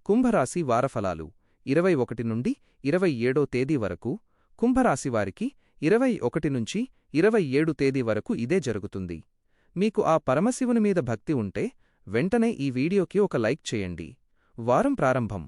కుంభరాశి వారఫలాలు 21 నుండి 27 తేదీ వరకు కుంభరాశివారికి 21 నుంచి 27 తేదీ వరకు ఇదే జరుగుతుంది. మీకు ఆ పరమశివుని మీద భక్తి ఉంటే వెంటనే ఈ వీడియోకి ఒక లైక్ చేయండి. వారం ప్రారంభం.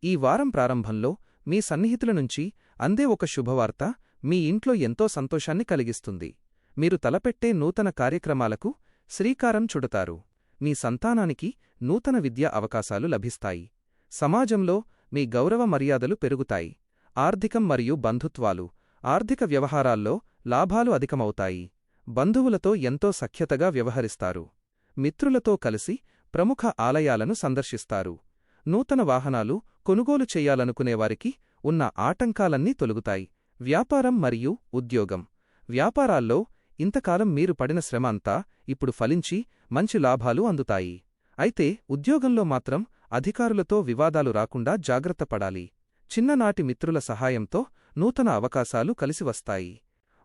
ఈ వారం ప్రారంభంలో మీ సన్నిహితుల నుంచి అందే ఒక శుభవార్త మీ ఇంట్లో ఎంతో సంతోషాన్ని కలిగిస్తుంది. మీరు తలపెట్టే నూతన కార్యక్రమాలకు శ్రీకారం చుడతారు. మీ సంతానానికి నూతన విద్యా అవకాశాలు లభిస్తాయి. సమాజంలో మీ గౌరవ మర్యాదలు పెరుగుతాయి. ఆర్థికం మరియు బంధుత్వాలు. ఆర్థిక వ్యవహారాల్లో లాభాలు అధికమవుతాయి. బంధువులతో ఎంతో సఖ్యతగా వ్యవహరిస్తారు. మిత్రులతో కలిసి ప్రముఖ ఆలయాలను సందర్శిస్తారు. నూతన వాహనాలు కొనుగోలు చెయ్యాలనుకునేవారికి ఉన్న ఆటంకాలన్నీ తొలగుతాయి. వ్యాపారం మరియు ఉద్యోగం. వ్యాపారాల్లో ఇంతకాలం మీరు పడిన శ్రమ అంతా ఇప్పుడు ఫలించి మంచి లాభాలు అందుతాయి. అయితే ఉద్యోగంలో మాత్రం అధికారులతో వివాదాలు రాకుండా జాగ్రత్త పడాలి. చిన్ననాటి మిత్రుల సహాయంతో నూతన అవకాశాలు కలిసివస్తాయి.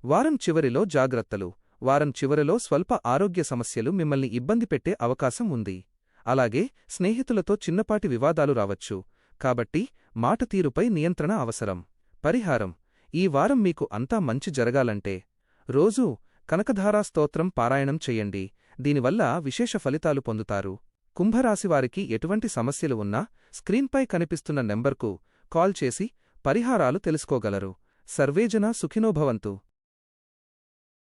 వారం చివరిలో జాగ్రత్తలు. వారం చివరిలో స్వల్ప ఆరోగ్య సమస్యలు మిమ్మల్ని ఇబ్బంది పెట్టే అవకాశం ఉంది. అలాగే స్నేహితులతో చిన్నపాటి వివాదాలు రావచ్చు. కాబట్టి మాట తీరుపై నియంత్రణ అవసరం. పరిహారం. ఈ వారం మీకు అంతా మంచి జరగాలంటే రోజూ కనకధారా స్తోత్రం పారాయణం చెయ్యండి. దీనివల్ల విశేష ఫలితాలు పొందుతారు. కుంభరాశివారికి ఎటువంటి సమస్యలు ఉన్నా స్క్రీన్పై కనిపిస్తున్న నెంబర్కు కాల్ చేసి పరిహారాలు తెలుసుకోగలరు. సర్వేజన సుఖినో భవంతు.